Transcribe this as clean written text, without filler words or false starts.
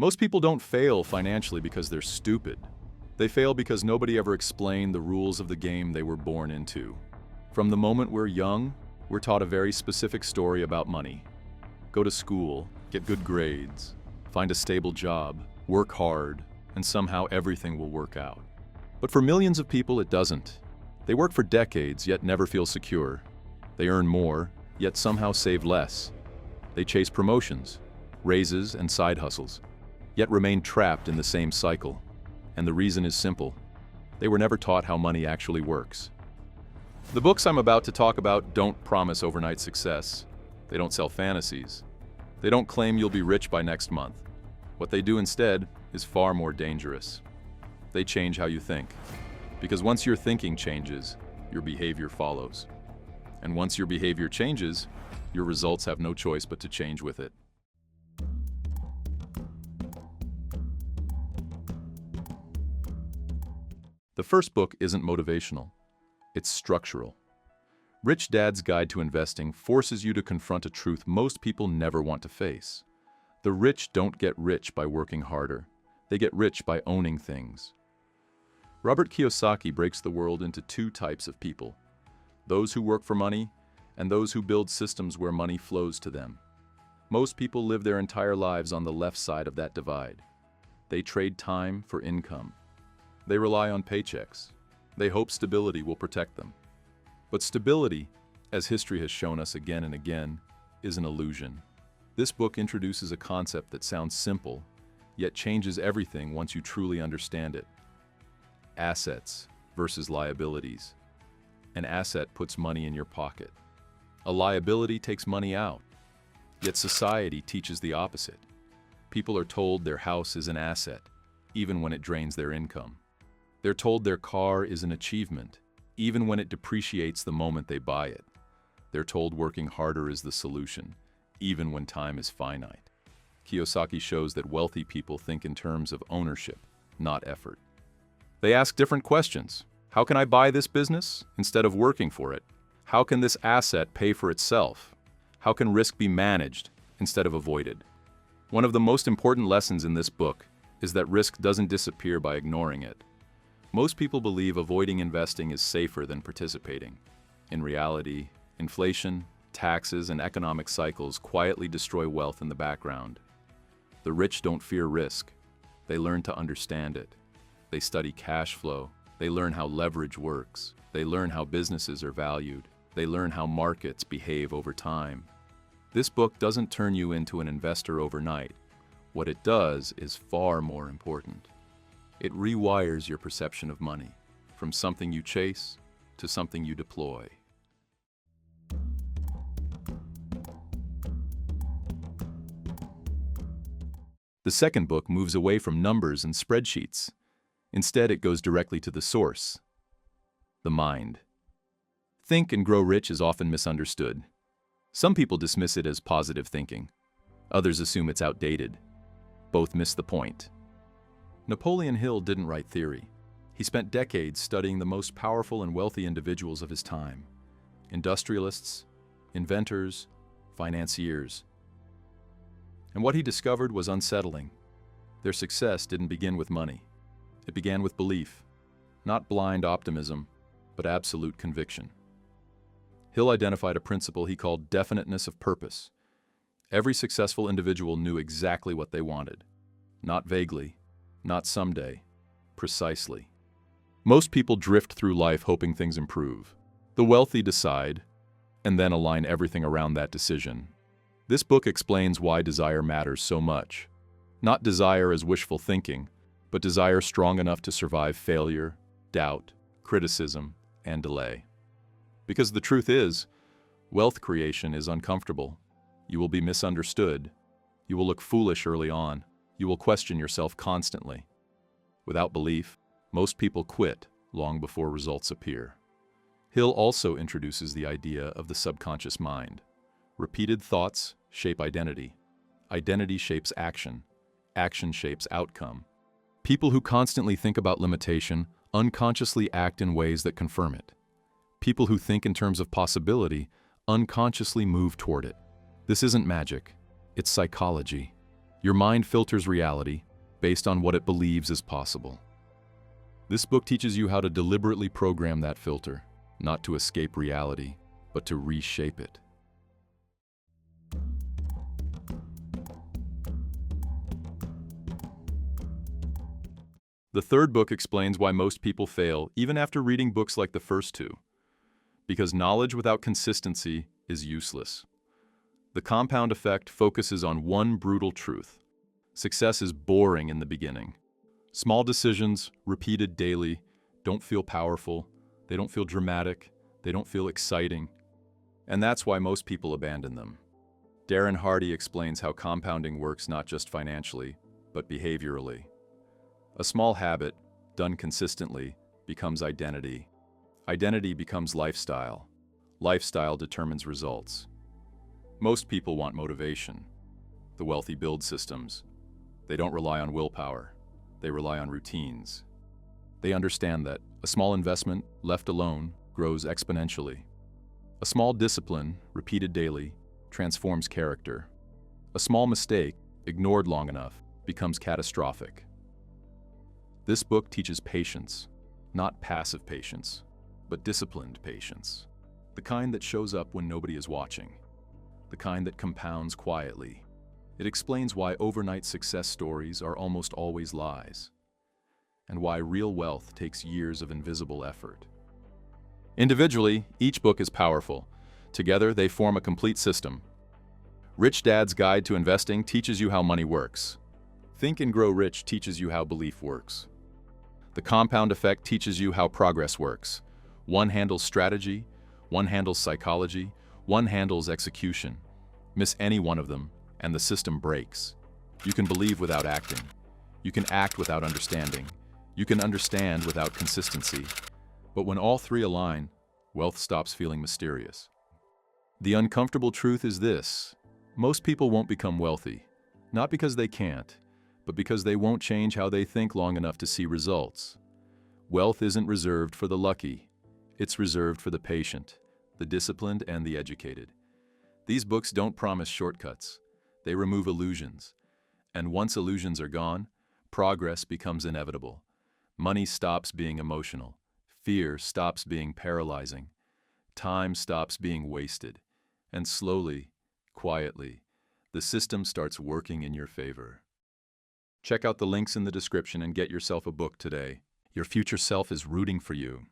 Most people don't fail financially because they're stupid. They fail because nobody ever explained the rules of the game they were born into. From the moment we're young, we're taught a very specific story about money. Go to school, get good grades, find a stable job, work hard, and somehow everything will work out. But for millions of people, it doesn't. They work for decades, yet never feel secure. They earn more, yet somehow save less. They chase promotions, raises, and side hustles, yet remain trapped in the same cycle. And the reason is simple. They were never taught how money actually works. The books I'm about to talk about don't promise overnight success. They don't sell fantasies. They don't claim you'll be rich by next month. What they do instead is far more dangerous. They change how you think. Because once your thinking changes, your behavior follows. And once your behavior changes, your results have no choice but to change with it. The first book isn't motivational. It's structural. Rich Dad's Guide to Investing forces you to confront a truth most people never want to face. The rich don't get rich by working harder. They get rich by owning things. Robert Kiyosaki breaks the world into two types of people: those who work for money and those who build systems where money flows to them. Most people live their entire lives on the left side of that divide. They trade time for income. They rely on paychecks. They hope stability will protect them. But stability, as history has shown us again and again, is an illusion. This book introduces a concept that sounds simple, yet changes everything once you truly understand it. Assets versus liabilities. An asset puts money in your pocket. A liability takes money out. Yet society teaches the opposite. People are told their house is an asset, even when it drains their income. They're told their car is an achievement, even when it depreciates the moment they buy it. They're told working harder is the solution, even when time is finite. Kiyosaki shows that wealthy people think in terms of ownership, not effort. They ask different questions. How can I buy this business instead of working for it? How can this asset pay for itself? How can risk be managed instead of avoided? One of the most important lessons in this book is that risk doesn't disappear by ignoring it. Most people believe avoiding investing is safer than participating. In reality, inflation, taxes, and economic cycles quietly destroy wealth in the background. The rich don't fear risk. They learn to understand it. They study cash flow. They learn how leverage works. They learn how businesses are valued. They learn how markets behave over time. This book doesn't turn you into an investor overnight. What it does is far more important. It rewires your perception of money, from something you chase to something you deploy. The second book moves away from numbers and spreadsheets. Instead, it goes directly to the source: the mind. Think and Grow Rich is often misunderstood. Some people dismiss it as positive thinking. Others assume it's outdated. Both miss the point. Napoleon Hill didn't write theory. He spent decades studying the most powerful and wealthy individuals of his time: industrialists, inventors, financiers. And what he discovered was unsettling. Their success didn't begin with money. It began with belief, not blind optimism, but absolute conviction. Hill identified a principle he called definiteness of purpose. Every successful individual knew exactly what they wanted, not vaguely, not someday, precisely. Most people drift through life hoping things improve. The wealthy decide, and then align everything around that decision. This book explains why desire matters so much. Not desire as wishful thinking, but desire strong enough to survive failure, doubt, criticism, and delay. Because the truth is, wealth creation is uncomfortable. You will be misunderstood. You will look foolish early on. You will question yourself constantly. Without belief, most people quit long before results appear. Hill also introduces the idea of the subconscious mind. Repeated thoughts shape identity. Identity shapes action. Action shapes outcome. People who constantly think about limitation unconsciously act in ways that confirm it. People who think in terms of possibility unconsciously move toward it. This isn't magic. It's psychology. Your mind filters reality based on what it believes is possible. This book teaches you how to deliberately program that filter, not to escape reality, but to reshape it. The third book explains why most people fail even after reading books like the first two. Because knowledge without consistency is useless. The compound effect focuses on one brutal truth. Success is boring in the beginning. Small decisions, repeated daily, don't feel powerful, they don't feel dramatic, they don't feel exciting. And that's why most people abandon them. Darren Hardy explains how compounding works not just financially, but behaviorally. A small habit, done consistently, becomes identity. Identity becomes lifestyle. Lifestyle determines results. Most people want motivation. The wealthy build systems. They don't rely on willpower. They rely on routines. They understand that a small investment, left alone, grows exponentially. A small discipline, repeated daily, transforms character. A small mistake, ignored long enough, becomes catastrophic. This book teaches patience, not passive patience, but disciplined patience. The kind that shows up when nobody is watching. The kind that compounds quietly. It explains why overnight success stories are almost always lies, and why real wealth takes years of invisible effort. Individually, each book is powerful. Together, they form a complete system. Rich Dad's Guide to Investing teaches you how money works. Think and Grow Rich teaches you how belief works. The compound effect teaches you how progress works. One handles strategy, one handles psychology, one handles execution. Miss any one of them, and the system breaks. You can believe without acting. You can act without understanding. You can understand without consistency. But when all three align, wealth stops feeling mysterious. The uncomfortable truth is this: most people won't become wealthy, not because they can't, but because they won't change how they think long enough to see results. Wealth isn't reserved for the lucky. It's reserved for the patient, the disciplined, and the educated. These books don't promise shortcuts. They remove illusions. And once illusions are gone, progress becomes inevitable. Money stops being emotional. Fear stops being paralyzing. Time stops being wasted. And slowly, quietly, the system starts working in your favor. Check out the links in the description and get yourself a book today. Your future self is rooting for you.